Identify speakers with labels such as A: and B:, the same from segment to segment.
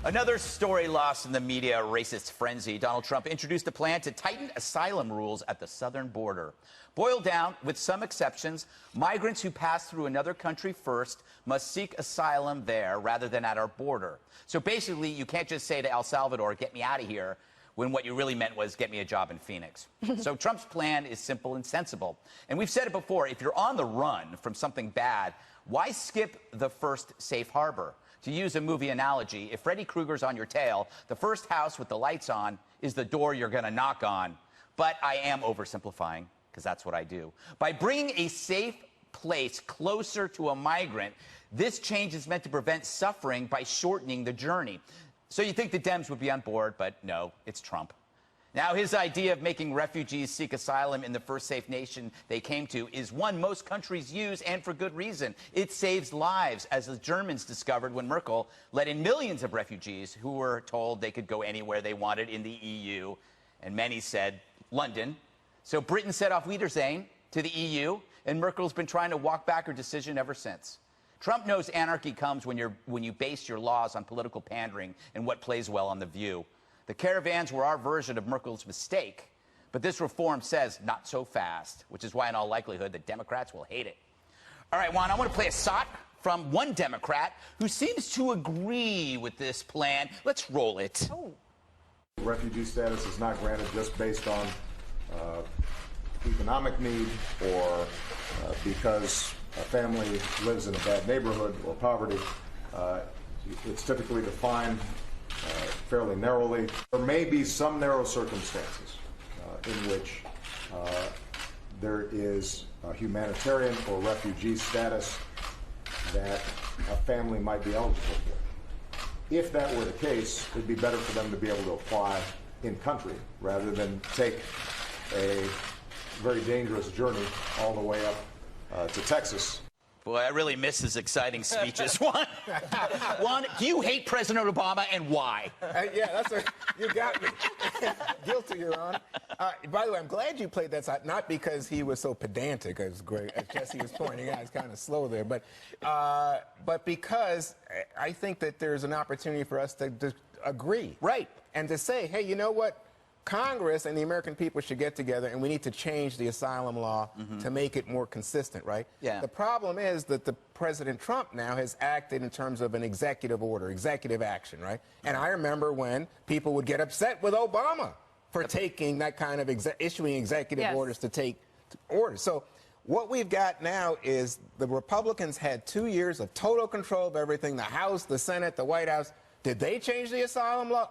A: Another story lost in the media racist frenzy. Donald Trump introduced a plan to tighten asylum rules at the southern border. Boiled down, with some exceptions, migrants who pass through another country first must seek asylum there rather than at our border. So basically, you can't just say to El Salvador, get me out of here, when what you really meant was get me a job in Phoenix. So Trump's plan is simple and sensible. And we've said it before, if you're on the run from something bad, why skip the first safe harbor? To use a movie analogy, if Freddy Krueger's on your tail, the first house with the lights on is the door you're going to knock on. But I am oversimplifying, because that's what I do. By bringing a safe place closer to a migrant, this change is meant to prevent suffering by shortening the journey. So you think the Dems would be on board, but no, it's Trump. Now, his idea of making refugees seek asylum in the first safe nation they came to is one most countries use, and for good reason. It saves lives, as the Germans discovered when Merkel let in millions of refugees who were told they could go anywhere they wanted in the EU, and many said London. So Britain set off Wiedersehen to the EU, and Merkel's been trying to walk back her decision ever since. Trump knows anarchy comes when you base your laws on political pandering and what plays well on The View. The caravans were our version of Merkel's mistake, but this reform says not so fast, which is why in all likelihood the Democrats will hate it. All right, Juan, I want to play a SOT from one Democrat who seems to agree with this plan. Let's roll it.
B: Oh.
C: Refugee status is not granted just based on economic need or because a family lives in a bad neighborhood or poverty. It's typically defined fairly narrowly. There may be some narrow circumstances in which there is a humanitarian or refugee status that a family might be eligible for. If that were the case, it'd be better for them to be able to apply in country rather than take a very dangerous journey all the way up to Texas.
A: Boy, I really miss his exciting speeches. Juan, do you hate President Obama, and why?
B: Yeah, you got me. Guilty, Your Honor. By the way, I'm glad you played that side, not because he was so pedantic, as Jesse was pointing out. He's kind of slow there, but because I think that there's an opportunity for us to agree.
A: Right.
B: And to say, hey, you know what? Congress and the American people should get together, and we need to change the asylum law to make it more consistent, right?
A: Yeah.
B: The problem is that President Trump now has acted in terms of an executive order, executive action, right? And I remember when people would get upset with Obama for taking that kind of issuing executive orders to take orders. So what we've got now is the Republicans had 2 years of total control of everything, the House, the Senate, the White House. Did they change the asylum law?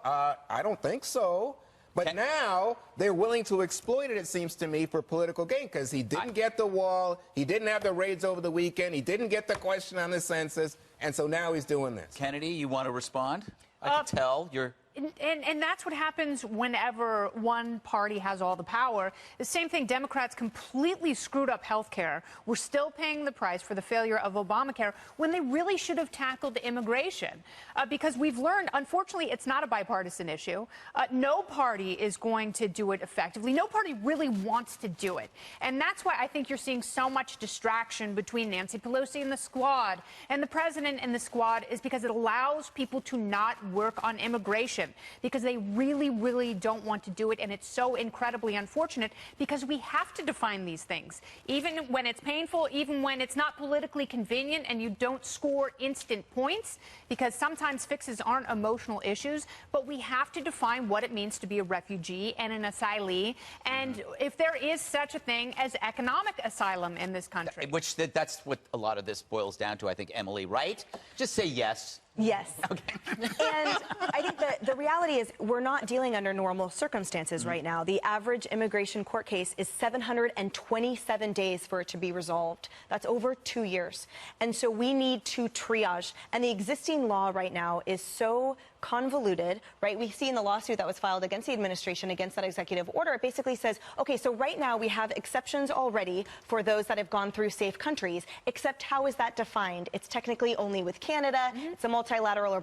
B: I don't think so. But now they're willing to exploit it seems to me, for political gain, because he didn't get the wall, he didn't have the raids over the weekend, he didn't get the question on the census, and so now he's doing this.
A: Kennedy, you want to respond? I can tell you're...
D: And that's what happens whenever one party has all the power. The same thing, Democrats completely screwed up health care. We're still paying the price for the failure of Obamacare when they really should have tackled immigration. Because we've learned, unfortunately, it's not a bipartisan issue. No party is going to do it effectively. No party really wants to do it. And that's why I think you're seeing so much distraction between Nancy Pelosi and the squad and the president and the squad, is because it allows people to not work on immigration, because they really, really don't want to do it. And it's so incredibly unfortunate, because we have to define these things, even when it's painful, even when it's not politically convenient and you don't score instant points, because sometimes fixes aren't emotional issues, but we have to define what it means to be a refugee and an asylee, and if there is such a thing as economic asylum in this country.
A: Which that's what a lot of this boils down to, I think, Emily, right? Just say yes.
E: Yes.
A: Okay.
E: And I think that the reality is we're not dealing under normal circumstances right now. The average immigration court case is 727 days for it to be resolved. That's over 2 years. And so we need to triage. And the existing law right now is so convoluted, right? We see in the lawsuit that was filed against the administration against that executive order, it basically says, okay, so right now we have exceptions already for those that have gone through safe countries, except how is that defined? It's technically only with Canada. It's a multilateral or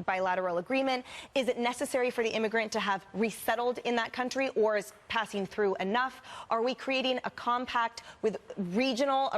E: bilateral agreement? Is it necessary for the immigrant to have resettled in that country, or is passing through enough? Are we creating a compact with regional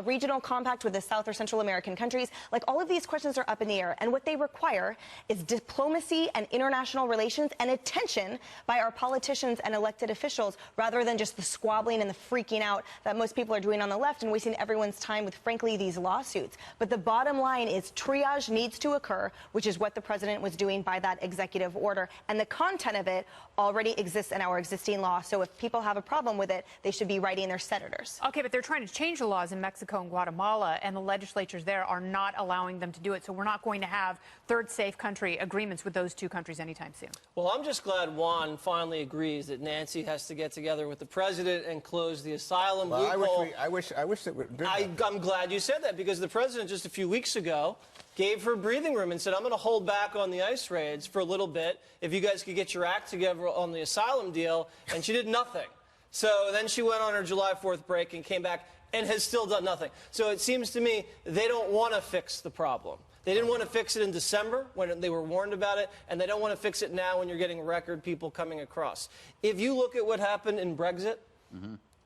E: compact with the South or Central American countries? Like, all of these questions are up in the air, and what they require is diplomacy and international relations and attention by our politicians and elected officials, rather than just the squabbling and the freaking out that most people are doing on the left and wasting everyone's time with, frankly, these lawsuits. But the bottom line is triage needs to occur, which is what the president was doing by that executive order. And the content of it already exists in our existing law. So if people have a problem with it, they should be writing their senators.
D: Okay, but they're trying to change the laws in Mexico and Guatemala, and the legislatures there are not allowing them to do it. So we're not going to have third safe country agreements with those two countries anytime soon.
F: Well, I'm just glad Juan finally agrees that Nancy has to get together with the president and close the asylum loophole.
B: I wish that would do that.
F: I'm glad you said that, because the president just a few weeks ago gave her breathing room and said, I'm going to hold back on the ICE raids for a little bit if you guys could get your act together on the asylum deal, and she did nothing. So then she went on her July 4th break and came back and has still done nothing. So it seems to me they don't want to fix the problem. They didn't want to fix it in December when they were warned about it, and they don't want to fix it now when you're getting record people coming across. If you look at what happened in Brexit,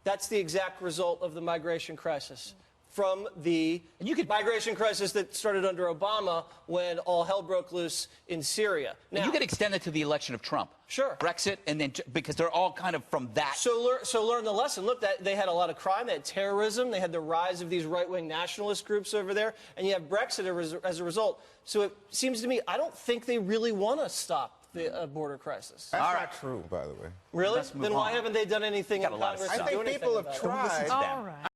F: that's the exact result of the migration crisis. From the migration crisis that started under Obama when all hell broke loose in Syria. Now,
A: you could extend it to the election of Trump.
F: Sure.
A: Brexit, and then because they're all kind of from that.
F: So learn the lesson. Look, they had a lot of crime, they had terrorism, they had the rise of these right-wing nationalist groups over there, and you have Brexit as a result. So it seems to me, I don't think they really want to stop the border crisis.
B: That's not true, by the way.
F: Really?
A: Let's move
F: Then why
A: on.
F: haven't they done anything in
A: Got a lot of
F: Congress?
A: stuff.
F: to
B: I
F: do
B: think
F: anything
B: people
F: about
B: have
F: it?
B: tried.
D: All right.